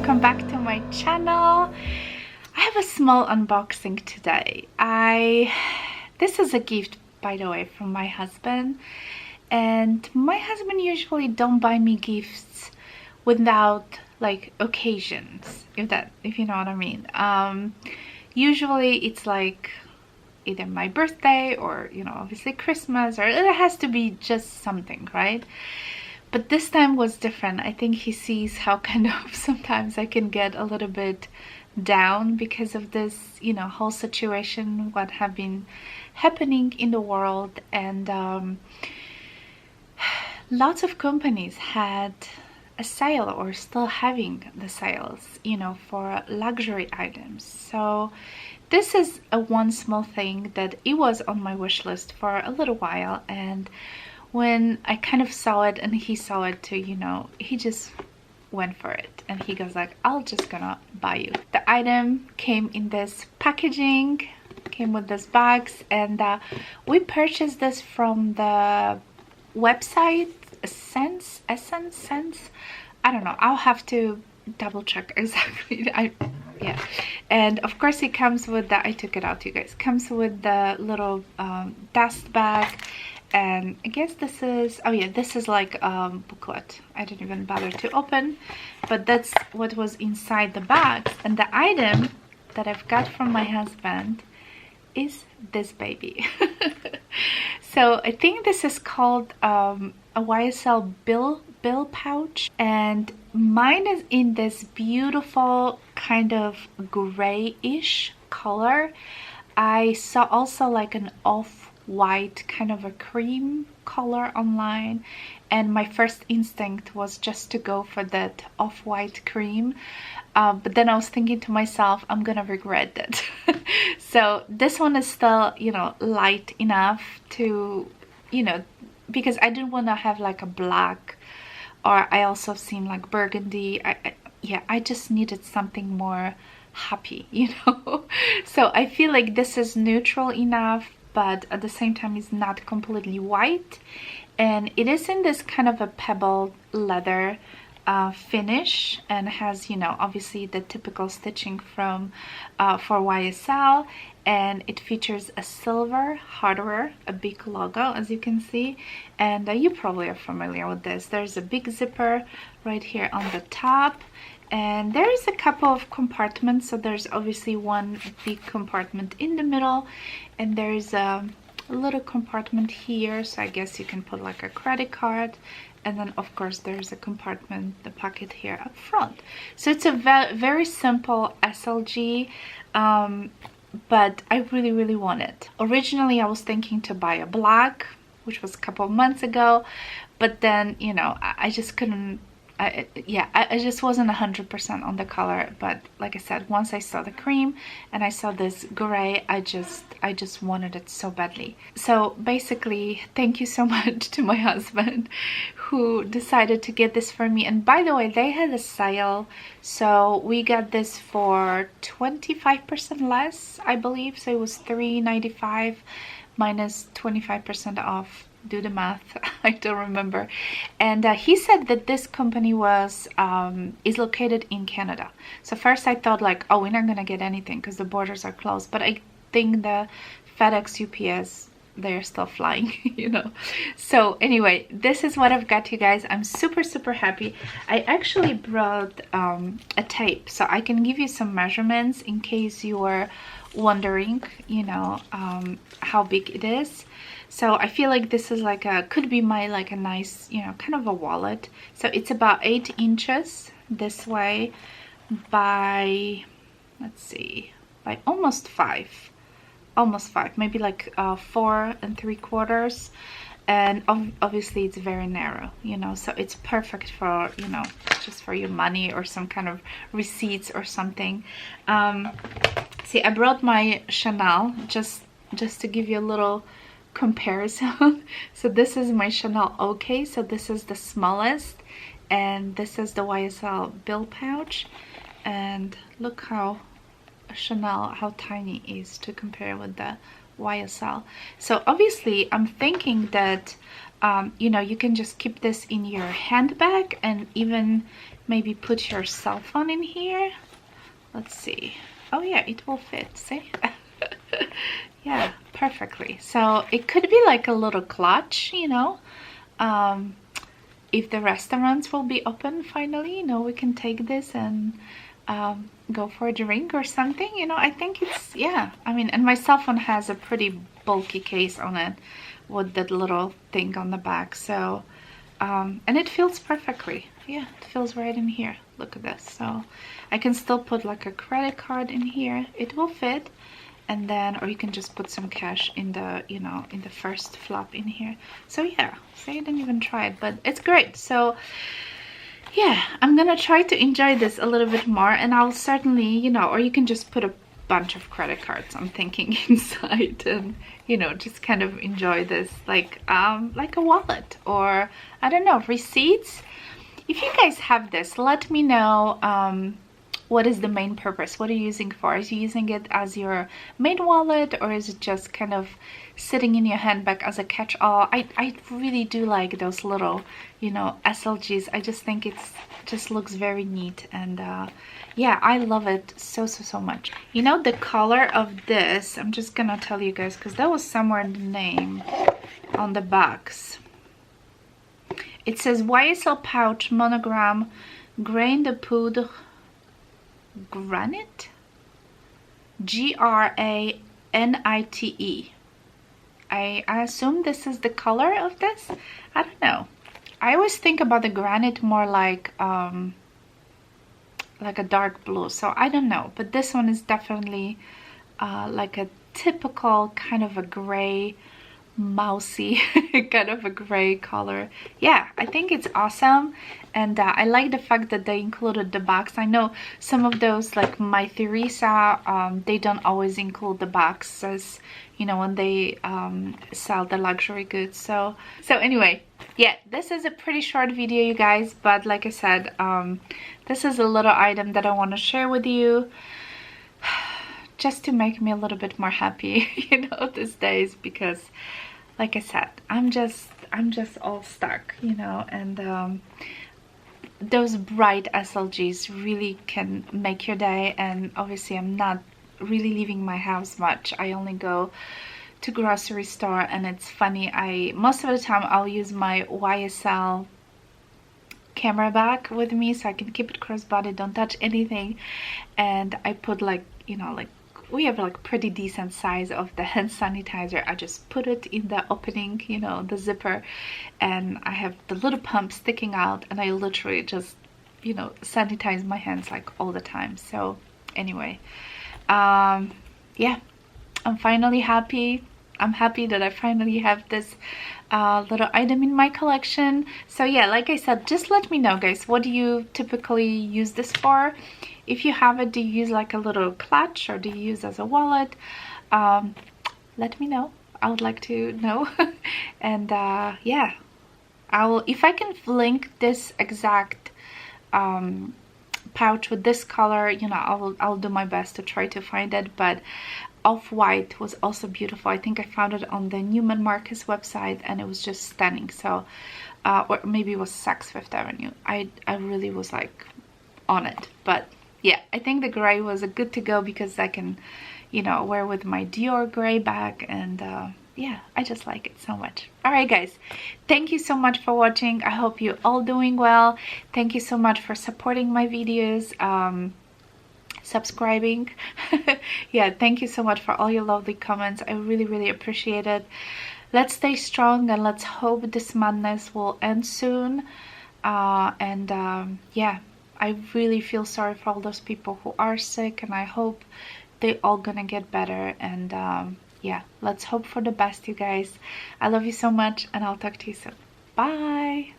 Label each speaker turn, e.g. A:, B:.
A: welcome back to my channel. I have a small unboxing today. This is a gift, by the way, from my husband, and my husband usually don't buy me gifts without like occasions, if you know what I mean. Usually it's like either my birthday or, you know, obviously Christmas, or it has to be just something, right? But this time was different. I think he sees how kind of sometimes I can get a little bit down because of this, you know, whole situation, what have been happening in the world. And lots of companies had a sale or still having the sales, you know, for luxury items. So this is one small thing that it was on my wish list for a little while, and when I kind of saw it and he saw it too, you know, he just went for it and he goes like, I'll just gonna buy you. The item came in this packaging, came with this bags, and we purchased this from the website Essence. I don't know, I'll have to double check exactly. Yeah, and of course it comes with the, I took it out, you guys, comes with the little dust bag. And I guess this is, oh yeah, this is like booklet. I didn't even bother to open, but that's what was inside the box. And the item that I've got from my husband is this baby. So I think this is called a YSL bill pouch, and mine is in this beautiful kind of grayish color. I saw also like an off-white kind of a cream color online, and my first instinct was just to go for that off-white cream, but then I was thinking to myself, I'm gonna regret it. So this one is still, you know, light enough to, you know, because I didn't want to have like a black, or I also have seen like burgundy. Yeah, I just needed something more happy, you know. So I feel like this is neutral enough, but at the same time it's not completely white, and it is in this kind of a pebble leather finish, and has, you know, obviously the typical stitching from for YSL, and it features a silver hardware, a big logo, as you can see, and you probably are familiar with this. There's a big zipper right here on the top, and there is a couple of compartments. So there's obviously one big compartment in the middle, and there's a little compartment here, so I guess you can put like a credit card, and then of course there's a compartment, the pocket here up front. So it's a very simple SLG, but I really want it. Originally I was thinking to buy a black, which was a couple of months ago, but then, you know, I just couldn't, I just wasn't 100% on the color. But like I said, once I saw the cream and I saw this gray, I just wanted it so badly. So basically, thank you so much to my husband who decided to get this for me. And by the way, they had a sale, so we got this for 25% less, I believe. So it was $3.95 minus 25% off. Do the math, I don't remember. And he said that this company was is located in Canada. So first I thought like, oh, we're not gonna get anything because the borders are closed, but I think the FedEx, UPS, they're still flying, you know. So anyway, this is what I've got, you guys. I'm super happy. I actually brought a tape, so I can give you some measurements in case you were wondering, you know, how big it is. So I feel like this is like a, could be my like a nice, you know, kind of a wallet. So it's about 8 inches this way by, let's see, by almost 5, maybe like 4 3/4. And obviously it's very narrow, you know, so it's perfect for, you know, just for your money or some kind of receipts or something. See, I brought my Chanel just to give you a little comparison. So this is my Chanel OK, so this is the smallest, and this is the YSL bill pouch, and look how Chanel, how tiny it is to compare with the YSL. So obviously I'm thinking that you know, you can just keep this in your handbag and even maybe put your cell phone in here. Let's see. Oh yeah, it will fit, see? Yeah, perfectly. So it could be like a little clutch, you know. If the restaurants will be open finally, you know, we can take this and go for a drink or something, you know. I think it's, yeah, I mean, and my cell phone has a pretty bulky case on it with that little thing on the back, so and it feels perfectly. Yeah, it feels right in here. Look at this. So I can still put like a credit card in here, it will fit. And then, or you can just put some cash in the, you know, in the first flap in here. So yeah, so you didn't even try it, but it's great. So yeah, I'm gonna try to enjoy this a little bit more, and I'll certainly, you know, or you can just put a bunch of credit cards, I'm thinking, inside, and you know, just kind of enjoy this like a wallet, or I don't know, receipts. If you guys have this, let me know. What is the main purpose? What are you using for? Are you using it as your main wallet, or is it just kind of sitting in your handbag as a catch-all? I really do like those little, you know, SLGs. I just think it's just looks very neat, and yeah, I love it so much. You know, the color of this, I'm just gonna tell you guys because that was somewhere in the name on the box. It says YSL pouch monogram grain de poudre granite, granite. I assume this is the color of this. I don't know. I always think about the granite more like a dark blue, so I don't know, but this one is definitely like a typical kind of a gray, mousy kind of a gray color. Yeah, I think it's awesome, and I like the fact that they included the box. I know some of those, like my Theresa, they don't always include the boxes, you know, when they sell the luxury goods. So anyway, yeah, this is a pretty short video, you guys, but like I said, this is a little item that I want to share with you, just to make me a little bit more happy, you know, these days, because like I said, I'm just all stuck, you know, and those bright SLGs really can make your day. And obviously I'm not really leaving my house much. I only go to grocery store, and it's funny, most of the time I'll use my YSL camera bag with me so I can keep it crossbody, don't touch anything, and I put like, you know, like we have like pretty decent size of the hand sanitizer. I just put it in the opening, you know, the zipper, and I have the little pump sticking out, and I literally just, you know, sanitize my hands like all the time. So anyway, yeah, I'm finally happy. I'm happy that I finally have this little item in my collection. So yeah, like I said, just let me know, guys, what do you typically use this for? If you have it, do you use like a little clutch, or do you use as a wallet? Let me know. I would like to know. And yeah, if I can link this exact pouch with this color, you know, I'll do my best to try to find it. But off-white was also beautiful. I think I found it on the Neiman Marcus website, and it was just stunning. So or maybe it was Saks Fifth Avenue. I really was like on it. But yeah, I think the gray was a good to go, because I can, you know, wear with my Dior gray bag, and yeah, I just like it so much. Alright guys, thank you so much for watching. I hope you're all doing well. Thank you so much for supporting my videos, subscribing. Yeah, thank you so much for all your lovely comments. I really appreciate it. Let's stay strong, and let's hope this madness will end soon. Yeah, I really feel sorry for all those people who are sick, and I hope they all gonna get better. And yeah, let's hope for the best, you guys. I love you so much, and I'll talk to you soon. Bye.